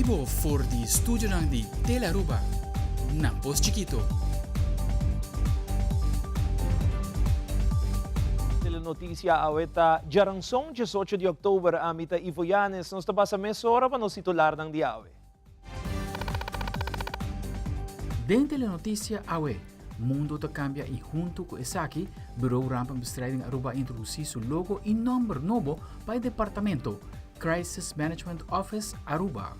Tubo for the studio ng di Telaruba. Nampos Chiquito. Telenoticia aweta Jarangsong 18 de Oktober amita Ivoyanes nos tabasa mesora pa nos titular ng diawe. Den Telenoticia awe, mundo ta cambia e junto com Esaki, Bureau Rampa Bestrijding Aruba introduzi su logo e number novo para o departamento Crisis Management Office Aruba.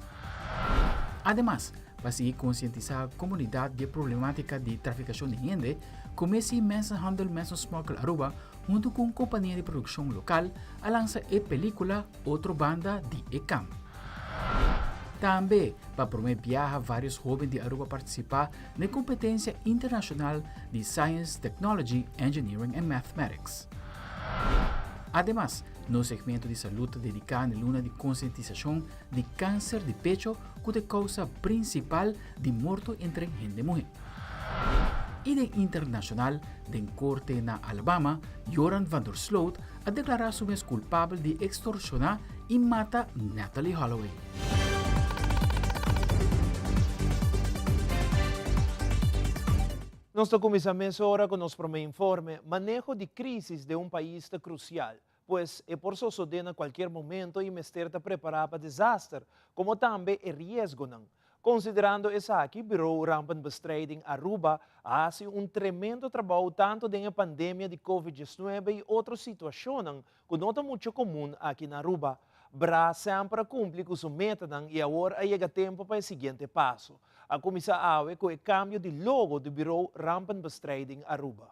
Además, para seguir conscientizar a comunidade de problemática de traficação de gente, comece Mensenhandel Mensensmokkel Aruba junto com companhia de produção local a lançar a película Outra Banda de Ecam. Também, para promover viajar vários jovens de Aruba participar na competência internacional de Science, Technology, Engineering and Mathematics. Además, no segmento de saúde dedicado à luna de conscientização de câncer de pecho, que é a causa principal de morte entre gente e mulher. E de internacional, de corte na Alabama, Joran van der Sloot a declarar su mes culpável de extorsionar e matar Natalie Holloway. Nós começamos agora com nosso primeiro informe. Manejo de crises de país está crucial, pois é por suceder a qualquer momento e mestre está preparado para desastre, como também é risco não. Considerando isso aqui, o Bureau Rampa Bestrijding Aruba faz tremendo trabalho tanto na pandemia de Covid-19 e outras situações que não é muito comum aqui na Aruba. Bra sempre cumpre com sua meta e agora chega tempo para o seguinte passo. A comissão AWE com o cambio de logo do Bureau Rampa Bestrijding Aruba.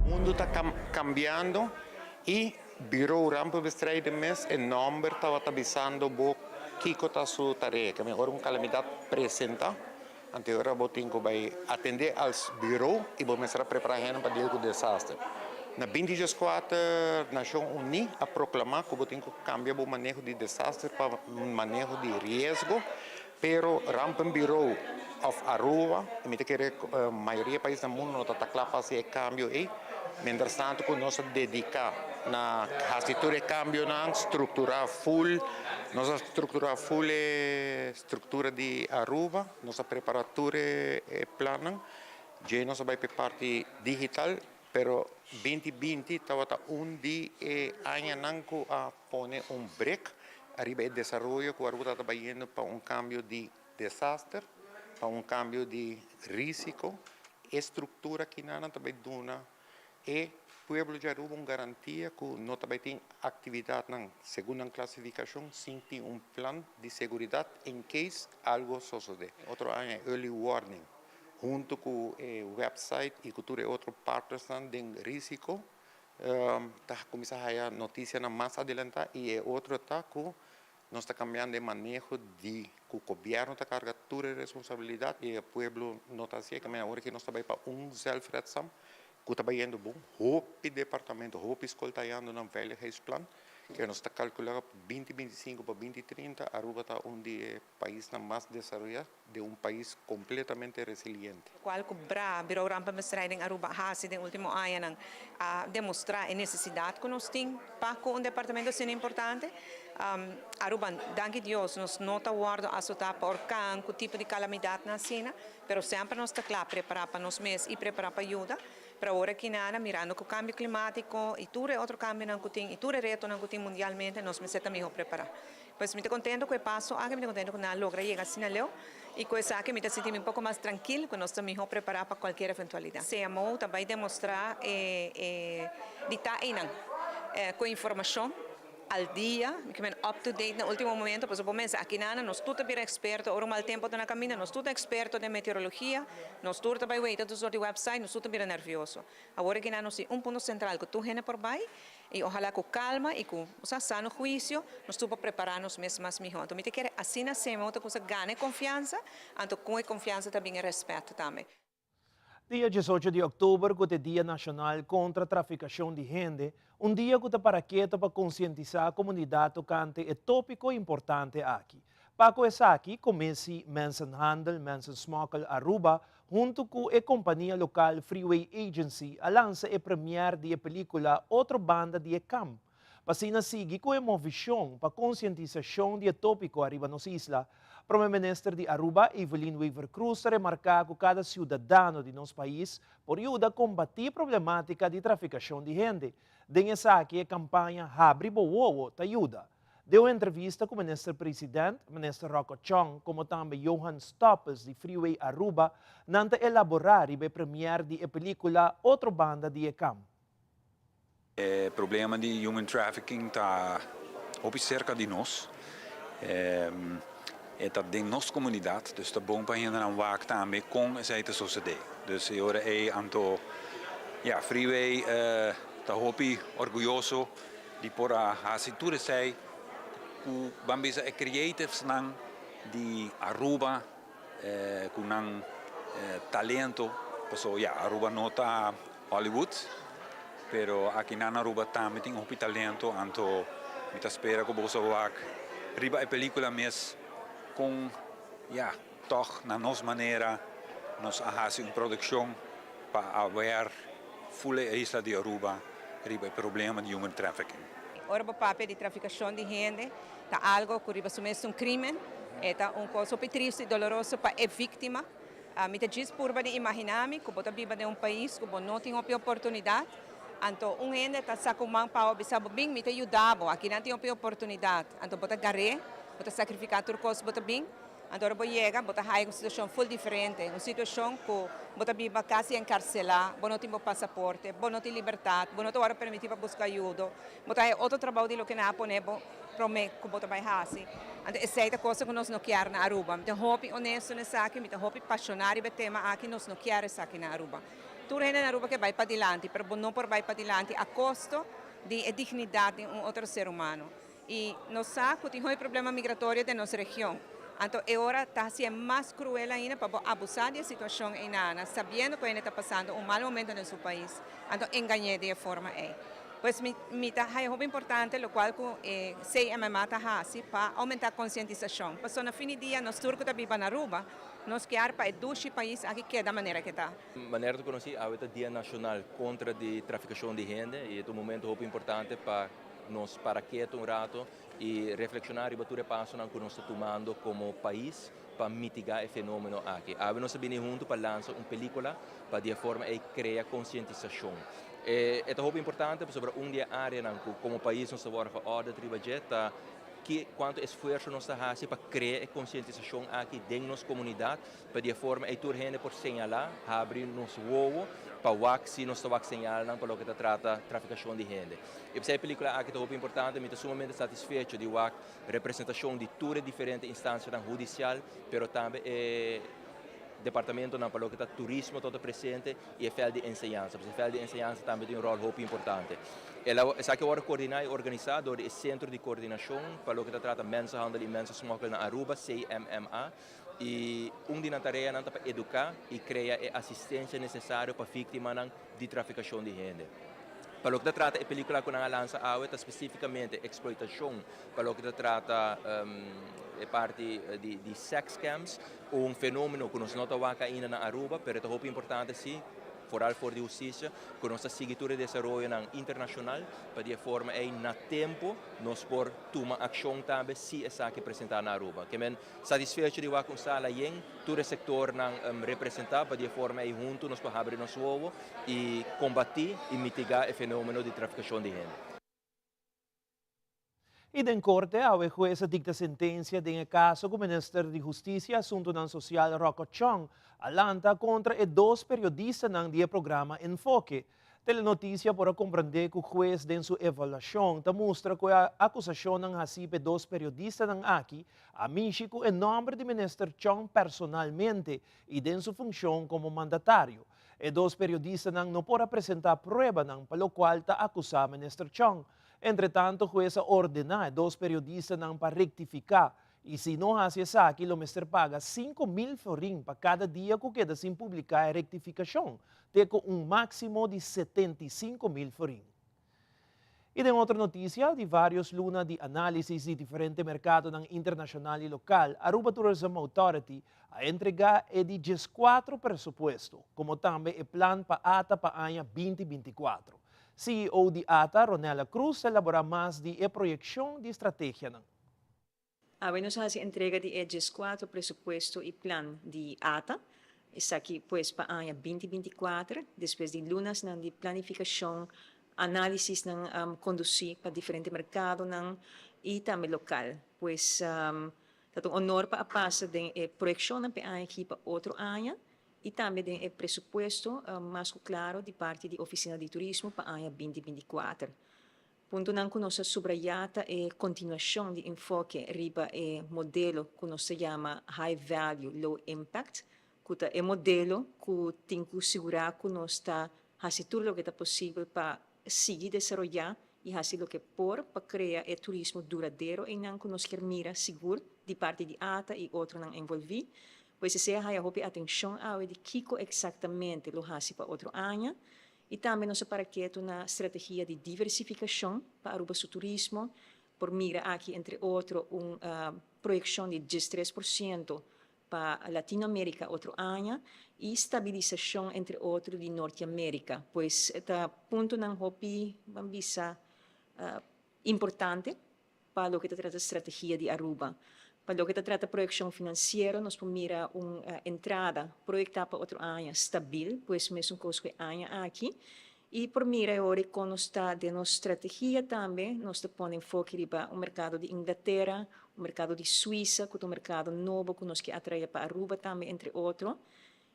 O mundo está cambiando e Bureau Rampa Bestrijding Mes e number estava avisando bo kiko ta su tarefa. Que agora calamidade presenta, ante agora bo tinko vai atender aos bureau e bo mesra preparar para deal com desastre. Na 24 Nação Unida a proclamar que bo tinko cambia o manejo de desastre para manejo de risco, pero Rampa Bureau of Aruba, e que a maioria países do mundo não está claro para esse cambio aí. Mientras tanto, que nós dedicamos na estrutura de cambio, na estrutura full, nossa estrutura full é estrutura de Aruba, nossa preparatura é plana, já nós vai para a parte digital, pero 2020 estava de ano a pôr break, arriba o desenvolvimento que o Aruba está trabalhando para cambio de desastre, para cambio de risco, estrutura que não também duna. E o povo de Aruba garantia que não também tem atividade na segunda classificação, sem ter plano de segurança em caso algo suceder. Outro ano é early warning, junto com o website e com outro partners de risco. Está começando a notícia mais adiante e outro está que nós estamos cambiando de manejo de que o governo está carregando toda a responsabilidade e o povo não está assim, que agora que nós estamos para self-redsam, que está indo bom, hope departamento, hope escoltando na velha plan, que nós está calculando 2025 para 2030, Aruba está de país mais desenvolvido, de país completamente resiliente. Qual que o Bureau Rampa Bestrijding Aruba has no último ano a demonstrar a necessidade que nós temos para departamento assim importante. Aruba, danke Deus, nós não está guardando a sua por que tipo de calamidade na cena, mas sempre nós está claro preparar para nós mesmos e preparar para ajuda. Para agora que nada, mirando com o câmbio climático e tudo outro câmbio que tem e tudo reto que tem mundialmente, nós me estamos melhor preparar. Pois me estou contente com o passo, me estou contente com a logra chegar assim a leu e com isso aqui me estou sentindo pouco mais tranquilo, que nós estamos melhor preparados para qualquer eventualidade. CMO também demonstrar de estar com informação al dia, que men up to date no último momento, pues por aqui nada, nós tudo bem experto, ora mal tempo na caminha, nós tudo experto de meteorologia, nós tudo também wait do sorte website, nós tudo bem nervioso. Agora que nada, ponto central que tu gente por vai e ojalá com calma e com sano juízo, nós tudo prepararnos mesmo mais melhor. Então, me te quer assim na semana, que você ganhe confiança, então com confiança também é respeito também. Dia 18 de outubro, que é Dia Nacional contra a Traficação de Gente, um dia que está para quieto para conscientizar a comunidade tocante é tópico importante aqui. Para começar aqui, comece Mensenhandel, Mensensmokkel Aruba, junto com a companhia local Freeway Agency, a lança a premiere de película Outra Banda de Camp. Para seguir com a movição para conscientização de tópico arriba nos isla, o Primeiro-Ministro de Aruba, Evelyn Weaver Cruz, remarca que cada cidadão de nosso país por ajudar a combater a problemática de traficação de gente. Dessa aqui a campanha Habri Bowowo te ajuda. Deu uma entrevista com o Ministro-Presidente, Ministro Rocco Chong, como também Johan Stoppels, de Freeway Aruba, nanta elaborar e premiere de película Outra Banda de Camp. O problema de human trafficking está cerca de nós. Está dentro da nossa comunidade, dus está bom para a gente não vaak também com essa sociedade. Dus agora é anto, Freeway está orgulhoso de por a cintura sei que bambisa é creatives nang de Aruba com nang talento, so Aruba não está Hollywood. Pero aqui na Aruba também tem talento, anto me espera que você vai riba a película mesmo com toch na nossa maneira nós fazemos uma produção para ver full a isla de Aruba riba o problema de human trafficking. Ora o papel de traficação de gente é algo que riba sumesse crime, é uma coisa muito triste e dolorosa para a vítima. Me diz por de imaginar-me que você vive em país que não tem oportunidade. Então, gente está sacando para o bem, me ajudava. Aqui não tem oportunidade. Então, você garre, você sacrificar tudo coisa, você bem. Então, você chega, você tem uma situação full diferente. Uma situação que você vive quase encarcelado, você não tem passaporte, você não tem liberdade, você não tem permitido para buscar ajuda. Você tem outro trabalho de lo que não pone para mim que você vai fazer. Então, essa é a coisa que nós não queremos na Aruba. Eu hope honesto nessa aqui, eu hope apaixonado pelo tema aqui, nós não queremos isso aqui na Aruba. Tudo é na Aruba que vai para adiante, mas não por vai para adiante a custo de dignidade de outro ser humano. E nós sabemos que tem um problema migratório da nossa região. Então, agora está sendo mais cruel ainda para abusar da situação em Ana, sabendo que ainda está passando mau momento no seu país. Então, enganar de forma é. Pois me é muito importante, o qual que CMMA está fazendo para aumentar a conscientização. Porque no fim do dia, nós turcos que vivemos na Aruba, nós queremos para o país aqui que é da maneira que está. Maneira de conhecer, é o Dia Nacional contra a Traficação de Gente e é um momento muito importante para nós parar quieto rato e reflexionar e bater passo que nós estamos tomando como país para mitigar o fenômeno aqui. Nós estamos juntos para lançar uma película para de forma de criar conscientização. É muito importante sobre dia área como país nós vamos fazer ordem tribajeta quanto esforço nós fazemos para criar conscientização aqui dentro da nossa comunidade para de forma de gente por senhalar, abrir nosso ovo para o se nós estamos senhalando para o que trata traficação de gente. E essa película aqui é muito importante, me estou sumamente satisfeito de a representação de todas as diferentes instâncias judiciais, mas também departamento na para o que está turismo todo presente e a fel de ensinança. O fel de ensinança também tem muito importante. Ela está agora coordenada e organizada do Centro de Coordenação para o que trata mensenhandel e mensensmokkel na Aruba, CMMA, e uma tarefa é para educar e criar a assistência necessária para vítimas de traficação de gente. Para o que trata a película que nós lançamos, especificamente exploitação, para o que trata parte de sex scams, fenômeno que nós não estamos ainda na Aruba, mas é muito importante sim, foral for de justiça, que nossa seguidora de desenvolvimento internacional, para de forma na tempo, nós por tomar ação também se essa que apresentar na Aruba. Que men satisfeito de com sala yen, todo o setor representar para de forma junto nós para abrir nosso ovo e combater e mitigar o fenômeno de traficação de gente. E em corte, a jueza dicta sentença em caso que o Ministro de Justiça e Assunto Social Rocco Chong alanta contra dois periodistas do programa Enfoque. Telenotícia para compreender que o juez em sua avaliação mostra que a acusação não recebe dois periodistas aqui a México em nome do Ministro Chong personalmente e em sua função como mandatário. E dois periodistas não podem apresentar prova para o qual está acusado o Ministro Chong. Entretanto, a jueza ordena dois periodistas para rectificar E se não hace essa aqui, o mestre paga 5.000 florin para cada dia que queda sem publicar a rectificação, com máximo de 75.000 florin. E tem outra notícia de vários lunas de análise de diferentes mercados internacional e local. A Aruba Tourism Authority a entregar de 14 presupuesto, como também o plano para ATA para o ano 2024. CEO de ATA, Ronela Cruz, elabora mais de a projeção de estratégia. Bueno, se entrega de 14 presupuesto e plan de ATA. Está aqui, pues, para o ano 2024, depois de lunas de planificação, análisis ng conduzir para diferentes mercados e também local. Pues, tatong honor pa apasa din projeção ng PA aqui para outro ano e também din presupuesto mais claro de parte da Oficina de Turismo para o ano 2024. Punto nang conosce subrayata e continuação de enfoque riba e modelo que nós chama High Value, Low Impact, que é modelo que tem que segurar que nós está fazendo tudo o que é possível para seguir desenvolver e fazer o que por para criar o turismo duradouro e não que nós quer mira seguro de parte de ATA e outro não envolver. Pois se a atenção ao de Kiko exatamente lo faz para outro ano. E também nós para que uma estratégia de diversificação para Aruba seu turismo, por mira aqui entre outros projeção de 13% para Latinoamérica outro ano e estabilização entre outros de Norte-América, pois este ponto não hopi bambisa importante para o que trata estratégia de Aruba. Para o que trata projeção financeira, nós mira entrada projetada para outro ano estável, pois mesmo coisa que ano aqui. E por mira agora com está de nossa estratégia também, nós põe enfoque para o mercado de Inglaterra, o mercado de Suíça, que é um mercado novo que nós que atrai para Aruba também, entre outros.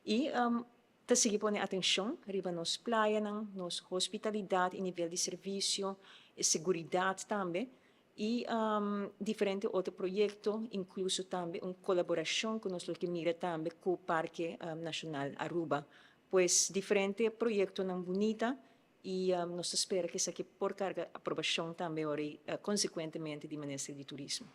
E tá seguir põe atenção riba nos praia, nos hospitalidade e nível de serviço, e segurança também. E diferente outro projeto, incluso também uma colaboração que nós que mira também com o Parque Nacional Aruba. Pois diferente projeto não bonita e nós espera que isso aqui por carga aprovação também consequentemente do Ministério de Turismo.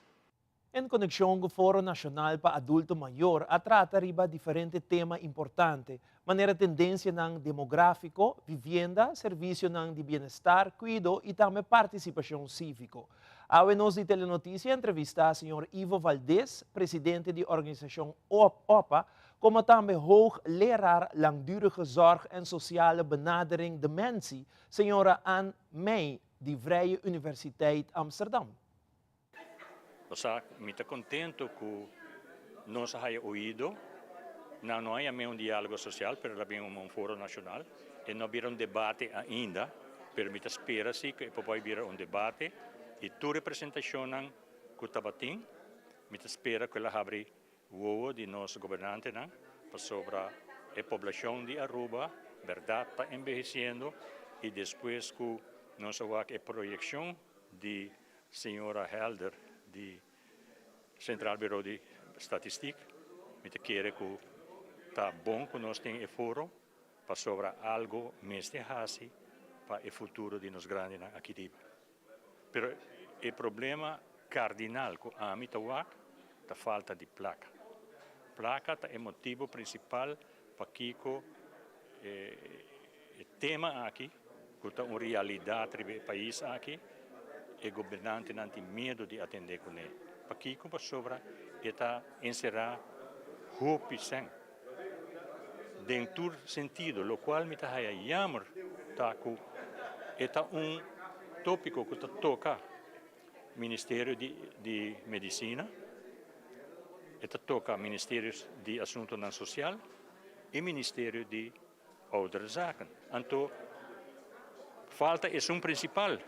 Em conexão com o Fórum Nacional para Adulto Maior, a trata riba diferentes temas importantes, maneira tendência ng demográfico, vivienda, serviço ng de bem-estar, cuidado e também participação cívico. Ao nos de Telenotícia entrevista o Sr. Ivo Valdez, presidente da organização OPA, como também hoogleraar langdurige zorg en sociale benadering dementie, Sra. Anne May, de Vrije Universiteit Amsterdam. Estou muito contente que nós hayamos ouvido. Não há um diálogo social, mas há um fórum nacional. E não há debate ainda, mas me espera-se que depois haver debate. E toda representação que está tem, me espera que ela abra o de nossos governantes sobre a população de Aruba, verdade está envelhecendo, e depois que nós vamos a projeção de senhora Helder, de Central Bureau de Statística, me quer que está bom que nós tenhamos fórum para sobre algo mais de fácil para o futuro de nós grandes aqui. Pero o problema cardinal que a mim está a falta de placa. Placa é o motivo principal para que o tema aqui, que é uma realidade do país aqui, e o governante não tem medo de atender com ele. Para que para sobra está encerrar hope sem. Dentro sentido, o qual me está a chamar, está tópico que toca Ministério de Medicina, toca Ministério de Assuntos Social e Ministério de Ouderzaken. Então, falta é principal,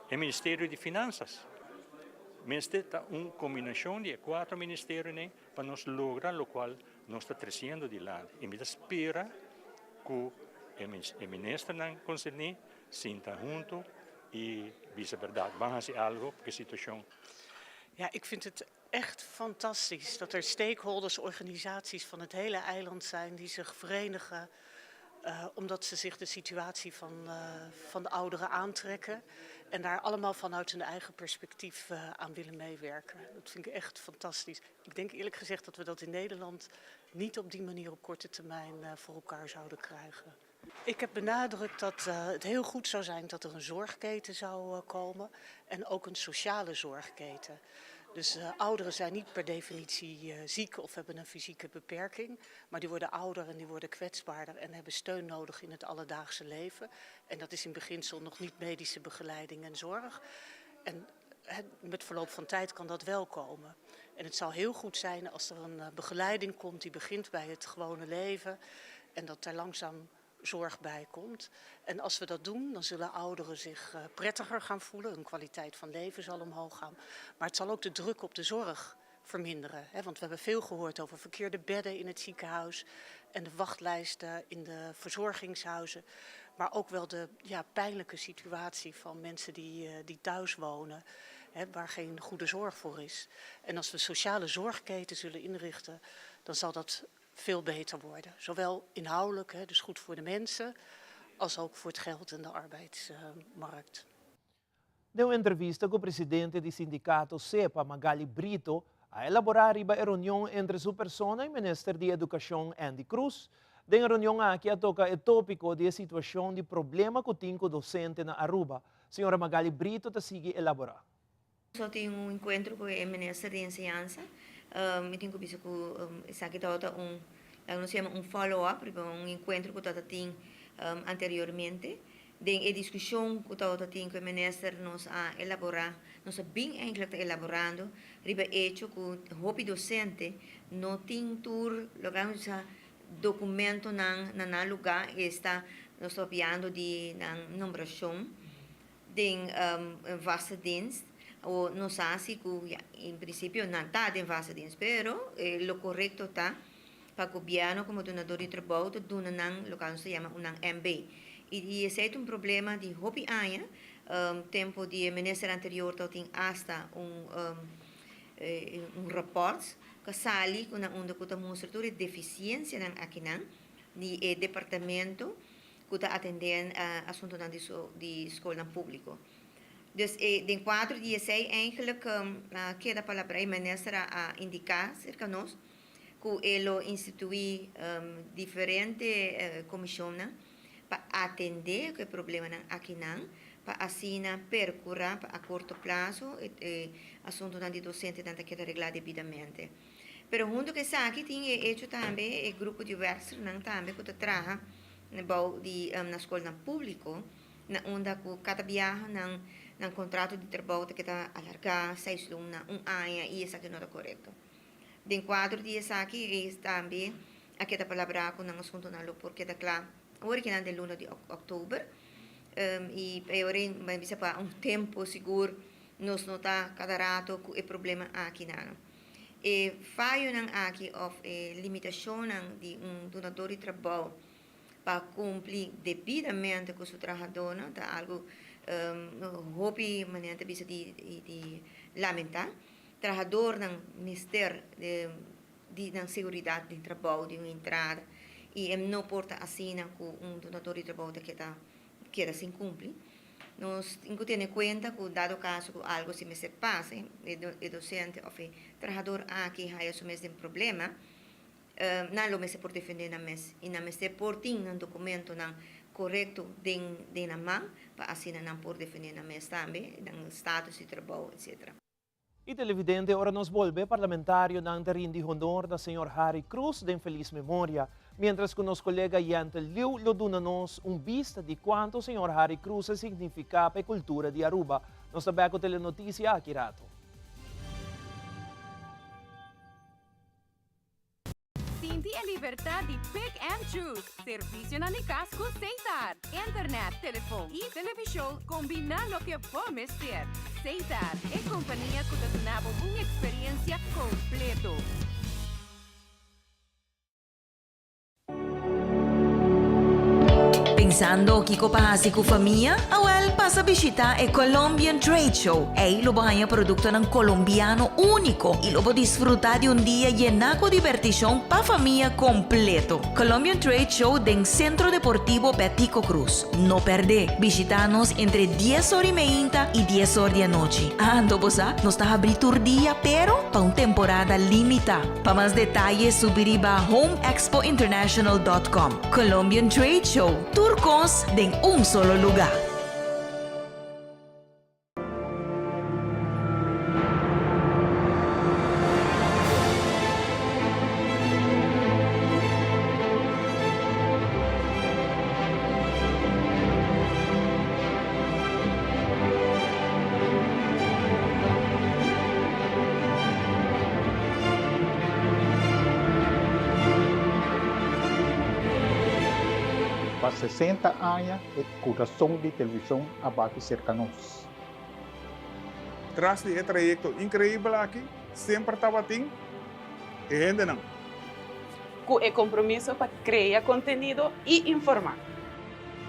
é Ministério de Finanças. Mas está uma combinação de 4 ministérios para nós lograr o qual nós está crescendo de lado. E me espera que o ministro não concernido sinta junto e vice-verdade. Vamos fazer algo para a situação. Ja, ik vind het echt fantastisch dat er stakeholders, organisaties van het hele eiland zijn die zich verenigen omdat ze zich de situatie van de ouderen aantrekken. En daar allemaal vanuit hun eigen perspectief aan willen meewerken. Dat vind ik echt fantastisch. Ik denk eerlijk gezegd dat we dat in Nederland niet op die manier op korte termijn voor elkaar zouden krijgen. Ik heb benadrukt dat het heel goed zou zijn dat er een zorgketen zou komen en ook een sociale zorgketen. Dus ouderen zijn niet per definitie ziek of hebben een fysieke beperking, maar die worden ouder en die worden kwetsbaarder en hebben steun nodig in het alledaagse leven. En dat is in beginsel nog niet medische begeleiding en zorg. En met verloop van tijd kan dat wel komen. En het zou heel goed zijn als er een begeleiding komt die begint bij het gewone leven en dat er langzaam zorg bij komt. En als we dat doen, dan zullen ouderen zich prettiger gaan voelen. Hun kwaliteit van leven zal omhoog gaan. Maar het zal ook de druk op de zorg verminderen. Want we hebben veel gehoord over verkeerde bedden in het ziekenhuis en de wachtlijsten in de verzorgingshuizen. Maar ook wel de pijnlijke situatie van mensen die thuis wonen, waar geen goede zorg voor is. En als we sociale zorgketen zullen inrichten, dan zal dat veel beter worden. Zowel inhoudelijk, dus goed voor de mensen, als ook voor het geld en de arbeidsmarkt. Numa entrevista com o presidente do sindicato CEPA, Magali Brito, a elaborar riba a reunião entre sua persona e o ministro de Educação, Andy Cruz. Na reunião aqui a toca o tópico de situação de problema que tem com docente na Aruba. Senhora Magali Brito te sigue elaborar. Só tem encontro com o ministro de Enseñanza. Eu tenho visto que isso aqui nós chamamos follow-up, encontro que está tem anteriormente. A discussão que está tem com o ministro nós a elaborar, nós bem eigenlijk elaborando, riba hecho que o docente não tem tur lugar documento na lugar está nós enviando de numeração de vaste dienst. O nos hace que en principio no está en fase de pero lo correcto está para el gobierno como donador de trabajo donan lo que se llama un MB y ese es un problema de hobby año tiempo de ministro anterior tiene hasta un report que sale con una que muestra de deficiencia aquí ni el departamento que está atendiendo asuntos de escuela público. Dus de 416 eigenlijk queda para a ministra a indicar cerca nós que ele institui diferentes comissões para atender o problema aqui para assim percurar a curto prazo assunto de docente tanto que arreglar devidamente. Pero junto com isso aqui tem hecho também o grupo diverso também que trabalha na escola pública na onda que cada viagem ng contrato de trabalho que está alargado 6 lunas, ano e isso aqui não é correto. De 4 dias aqui também aqui está palavra com o assunto na lo porque está claro original de luna de outubro e agora vai ser para tempo seguro nos nota cada rato que o problema aqui não. E falho aqui of limitação de donador de trabalho para cumprir devidamente com o seu trabalhador, tá algo hobby maneira de lamentar. Trabalhador no Ministério de Seguridade de Trabalho, de uma entrada, e não porta assina com donador de trabalho que está sem cumprir. Nós temos que ter em conta que, dado caso que algo se me passe, o docente ou o trabalhador aqui tem o mesmo problema, não lo mese por defender na mes e na mese por ting ng documento ng correcto de na mão para assim não por defender na mes também ng status de trabalho etc. E televidente, ora nos volve parlamentário ng terreno de honor da Sr. Harry Cruz de feliz memória, mientras que nosso colega Yantel Liu lo dona-nos vista de quanto o Sr. Harry Cruz significa para a cultura de Aruba. Nos sabe com telenotícia aqui rato. Sinti a libertad de pick and choose. Servicio na likas con Cesar. Internet, teléfono y televisión combina lo que puedes ser. Cesar es compañía que te da una experiencia completo. Pensando que kopahasi ku família? Awel, passa a visitar o Colombian Trade Show. Lo banha produto ng colombiano único e lo vou disfrutar de dia lleno de divertição para família completo. Colombian Trade Show den Centro Deportivo Petico Cruz. No perde. Visita-nos entre 10h30 e 10h da noite. Ando bosa, nos está abrindo dia, pero para uma temporada limitada. Para mais detalhes, subir a homeexpointernational.com. Colombian Trade Show. Turcos en un solo lugar. Para 60 anos, o coração de televisão abate cercanos. Tras de trayecto increíble aqui, sempre estava assim, e gente não. Com o compromisso para criar conteúdo e informar.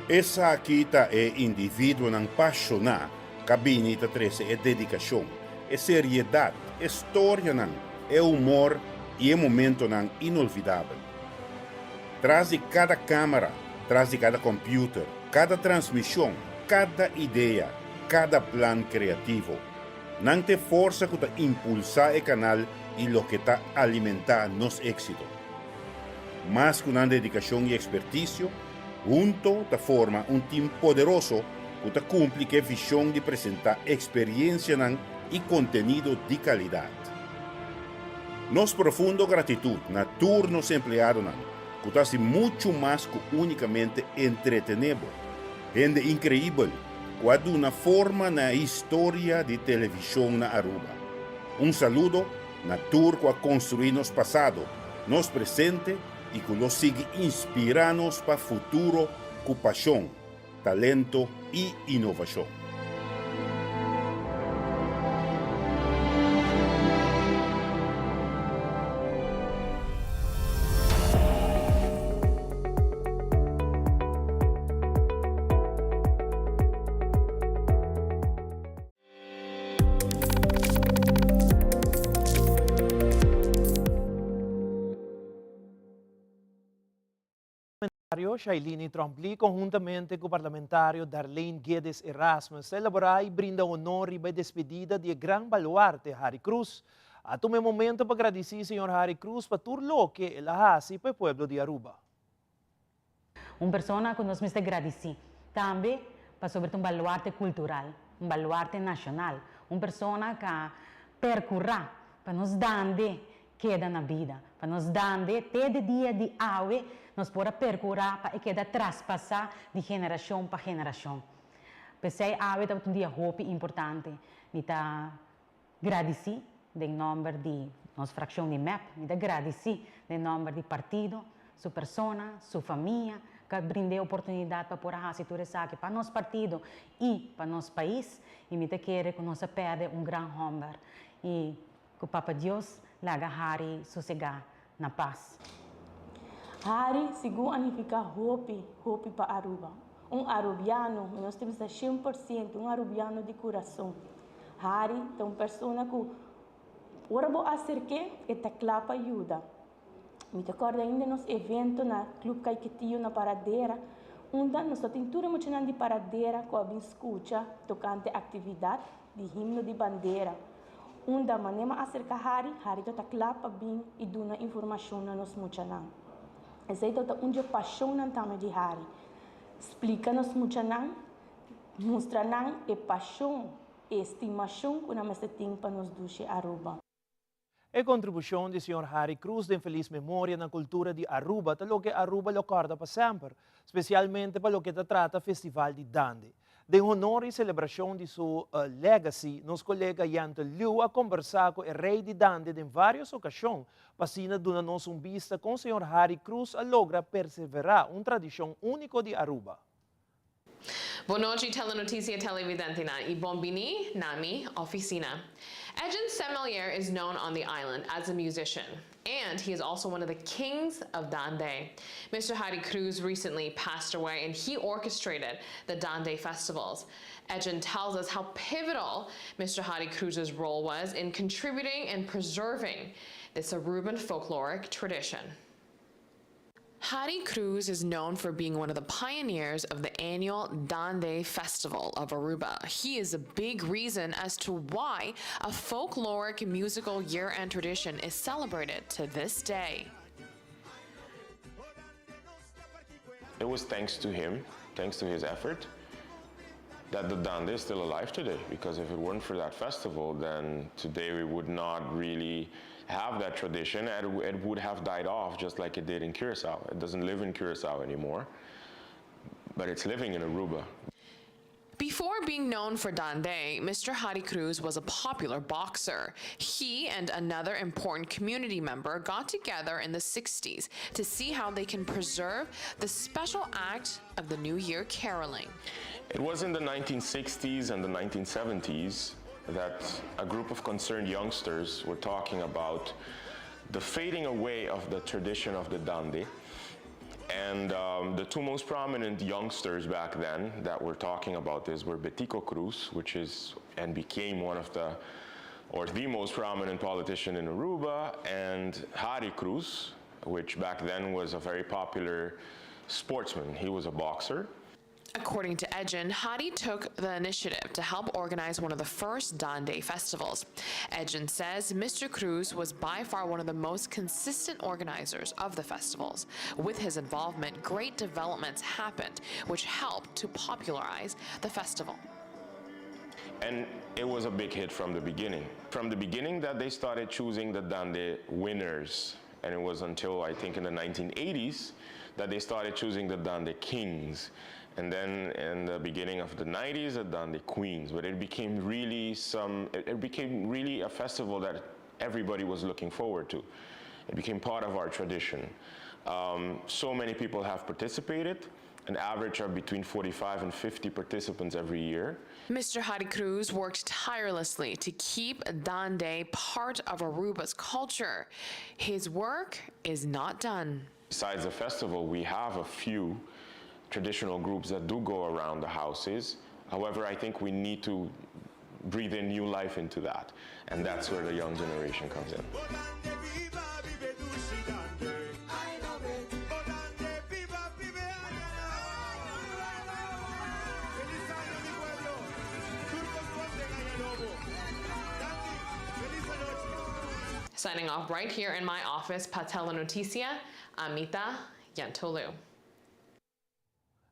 Essa aqui é indivíduo não apaixonado, cabine da trece é dedicação, é seriedade, é história não, é humor e é momento não inolvidável. Traz de cada câmera, traz de cada computer, cada transmissão, cada ideia, cada plano criativo. Não te força para impulsar o canal e lo que está alimentar nos éxito. Mas com uma dedicação e expertise, junto te forma um time poderoso que cumpre a visão de apresentar experiência e conteúdo de qualidade. Nos profundo gratidão na turnos empleados que hace muito mais que unicamente entretenimento. Gente incrível, que uma forma na história de televisão na Aruba. Saludo na tour que construir nos passado, nos presente e que nos sigue inspirando para o futuro com paixão, talento e inovação. Shailini Trompli, conjuntamente com o parlamentário Darlene Guedes Erasmus, elaborar e brinda honor e despedida de grande baluarte Harry Cruz. A tomar momento para agradecer ao senhor Harry Cruz por tudo o que ele faz para o povo de Aruba. Uma pessoa que nós me agradecemos também para sobre um baluarte cultural, um baluarte nacional, uma pessoa que percorre para nos dar queda na vida, para nos dar todo dia de ave, nós podemos percorrer para que traspassar de geração para geração. Pensei ave é um dia importante, e agradecer em nome de nossa fração de MEP, e agradecer em nome do partido, sua pessoa, sua família, que brindou a oportunidade para pôr a aqui para nosso partido e para nosso país, e me quero que nós perde grande honra e que o Papa Deus laga Harry sossegar na paz. Harry significa hope para Aruba. Arubiano, nós temos 100%, arubiano de coração. Harry é uma pessoa que ora vou acercar e teclapa ajuda. Me recordo ainda nos evento na Clube Caiquetillo na Paradeira, onde nós temos tudo muito de Paradeira com a escuta tocante atividade de himno de bandeira. Onde manema acerca Harry teclapa bem e duna informação na nos muchanan. Essa é onde a paixão também de Harry. Explica-nos muchanan, mostra-nos a paixão e estimação que nós temos para nos duche Aruba. A contribuição do Sr. Harry Cruz de feliz memória na cultura de Aruba, é o que Aruba lo recorda para sempre, especialmente para o que trata o Festival de Dande. De honor e celebração de sua legacy, nosso colega Yanto Liu a conversar com o rei de Dande em várias ocasiões, para dar-nos uma vista com o Sr. Harry Cruz a logra perseverar uma tradição única de Aruba. Boa noite, telenotícia televidente e bom-vindo na minha oficina. Ejin Semelier is known on the island as a musician, and he is also one of the kings of Dande. Mr. Hari Cruz recently passed away, and he orchestrated the Dande festivals. Ejin tells us how pivotal Mr. Hari Cruz's role was in contributing and preserving this Aruban folkloric tradition. Hari Cruz is known for being one of the pioneers of the annual Dande Festival of Aruba. He is a big reason as to why a folkloric musical year-end tradition is celebrated to this day. It was thanks to him, thanks to his effort, that the Dande is still alive today. Because if it weren't for that festival, then today we would not really have that tradition, and it would have died off just like it did in Curacao. It doesn't live in Curacao anymore, but it's living in Aruba. Before being known for Dande, Mr. Hari Cruz was a popular boxer. He and another important community member got together in the 60s to see how they can preserve the special act of the New Year caroling. It was in the 1960s and the 1970s that a group of concerned youngsters were talking about the fading away of the tradition of the Dande. And the two most prominent youngsters back then that were talking about this were Betico Cruz, which is and became one of the most prominent politician in Aruba, and Hari Cruz, which back then was a very popular sportsman. He was a boxer. According to Ejin, Hari took the initiative to help organize one of the first Dande festivals. Ejin says Mr. Cruz was by far one of the most consistent organizers of the festivals. With his involvement, great developments happened, which helped to popularize the festival. And it was a big hit from the beginning. From the beginning that they started choosing the Dande winners, and it was until I think in the 1980s that they started choosing the Dande kings. And then in the beginning of the 90s, the Dande queens. But it became really a festival that everybody was looking forward to. It became part of our tradition. So many people have participated, an average of between 45 and 50 participants every year. Mr. Hari Cruz worked tirelessly to keep Dande part of Aruba's culture. His work is not done. Besides the festival, we have a few traditional groups that do go around the houses. However, I think we need to breathe in new life into that, and that's where the young generation comes in. Signing off right here in my office, Patela Noticia, Amita Yantolu.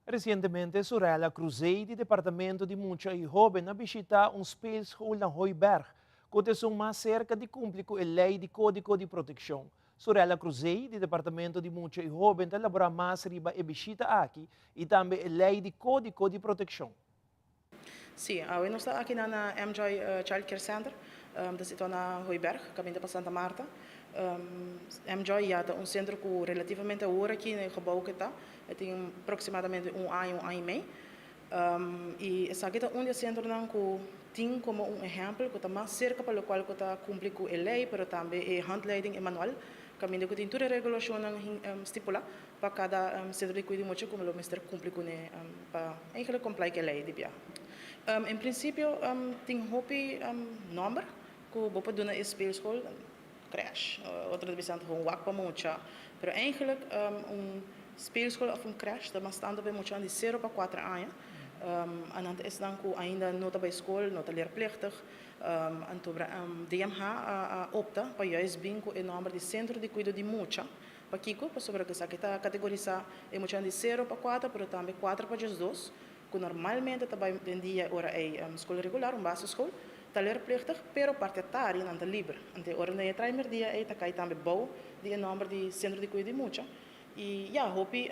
Recentemente, sorella Cruzei, di Departamento di Mucha e Joven, ha visitato un speelschool na Hooiberg, que são mais cerca de cumprir com a lei de Código de Proteção. Sorella Cruzei, di Departamento di Mucha e Joven, está elaborar mais riba e visita aqui e também a lei de Código de Proteção. Sim, nós estamos aqui na MJoy Child Care Center, dat zit na Hooiberg, caminho para Santa Marta. MJoy é um centro que relativamente agora aqui no gebouw que está, tem aproximadamente ano e meio. E essa aqui é centro que tem como exemplo que está mais cerca para o qual está cumprir com a lei, mas também a handleiding e manual, caminho que tem toda a regulação estipulada para cada centro de cuidado muito como o mestre cumprir com para eigenlijk comply com a lei de bia. Em princípio tem hopi number que vou para na speelschool crash, outra vez gewoon wak para mucha, pero eigenlijk speelschool of crash, dat mas estando bij mucha de 0 para 4 anos. En dan is dan que ainda nota bij school, nota leerplichtig, en toen DMH opta para juist bingo em nome de centro de cuidado de mucha, para Kiko, para sobre que está categorizar em mucha de 0 para 4, pero também 4 para 2, que normalmente também em dia ora é escola regular, basisschool. Está leerplichtig, pero partitário não está livre. Então, ora na primeiro dia é que também bom de nome de centro de cuidado de mucha. E ja, hopi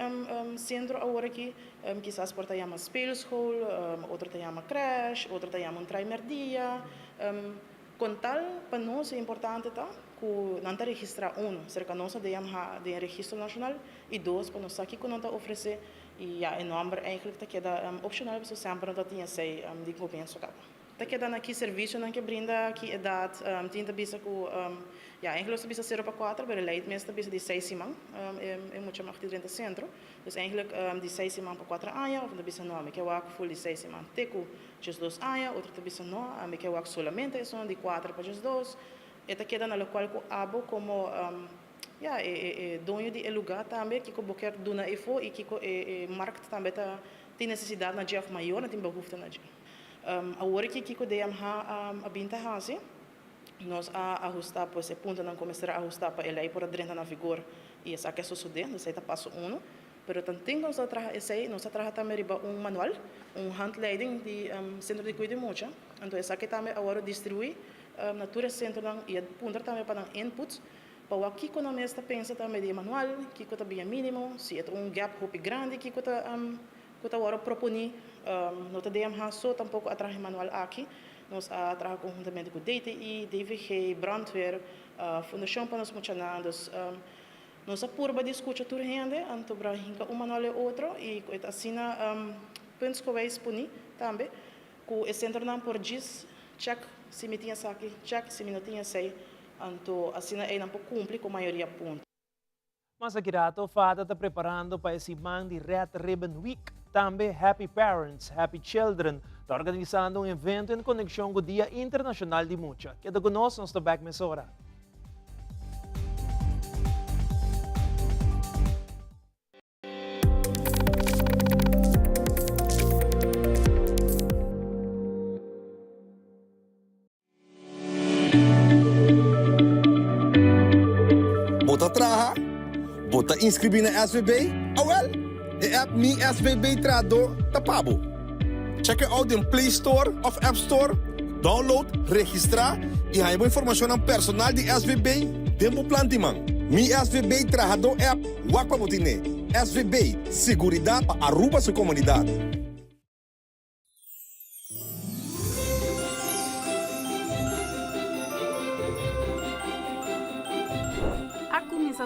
centro agora aqui, quizás por chama speelschool, outro chama crash, outro chama primeiro dia. Com tal, para nós é importante tá, que não está registrar cerca nós de registro nacional e dois para nós aqui que não está oferecer e ja, em nome eigenlijk dat je dat optional is, sempre dat je zei die ik penso cá. Te quedan aqui serviço que brinda aqui idade, tinta bisa com, eigenlijk is bisa 0,4, pero leidt meestal bisa de 6 simang, muito mais de 30 centro. Dus eigenlijk de 6 simang para 4 anos, of de bisa não, me que eu full de 6 simang. Teco, just 2 anos, outro de bisa não, me que eu solamente são de 4 para just 2. E te queda na qual eu abo como dono de lugar também, que eu quero donar info e que o market também tem necessidade na dia maior, tem behoefte na dia. Agora que eu dei a binta hasi, nós a ajustar por esse ponto não começar a ajustar para ele aí por dentro na vigor e essa que é suceder, nós aí tá passo 1, pero tanto nós trabalha esse aí, nós trabalha também riba manual, handleiding de centro de cuidado mucho, então essa que também agora distribui na tura centro e ponto também para inputs. Para aqui quando nós está pensa também de manual, que está bem mínimo, se é gap hope grande que está agora propõe, não tem só tampouco atrás manual aqui, nós trabalhamos conjuntamente com o DTI, DVG, brandweer, fundação para nós funcionando, nós apurba discutir tudo rende, então para hinca manual é outro e assim penso que vai expunir também, com o centro não por diz check se me tinha aqui, check se me não tinha sei. Então, assim, não cumpre com a maioria ponto. Mas aqui rato, Fada está preparando para esse man de Red Ribbon Week. Também Happy Parents, Happy Children. Está organizando evento em conexão com o Dia Internacional de Mucha. Queda conosco, nós estamos back mesora. Bota inscrever na SVB? Well, de app Mi SVB Trado tapabo. Check out in Play Store of App Store. Download, registra e há informação personal de SVB. Tempo plantiman. Mi SVB Trado app. Wakwa botine. SVB, seguridade para Aruba sua comunidade.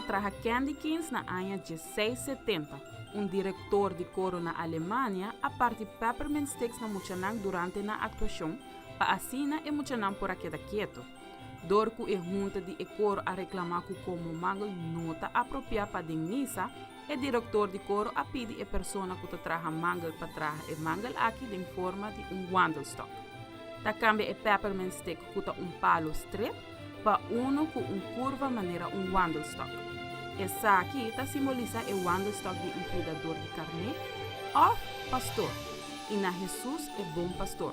Traja Candy Kings na anha 1670. Diretor de coro na Alemanha a parte Peppermint Sticks na Muchanang durante na atuação, para assina e Muchanang por aqui quieto. Dorco e junta de coro a reclamar como mangal nota apropriada para Denisa, e diretor de coro a pedir a persona que traja mangal para traja e mangal aqui em forma de wandelstock. Da cambia e Peppermint Stick que palo strip para uno com curva maneira wandelstock. Essa aqui simboliza o wandelstock de cuidador de carne ou pastor, e na Jesus é bom pastor.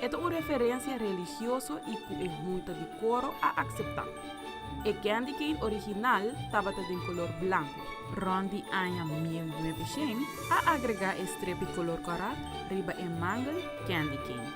É uma referência religiosa e que é junta de coro a aceitar. O candy cane original estava de color branco. Rondi anha 1900 a agregar strip de color coral riba e mangal candy cane.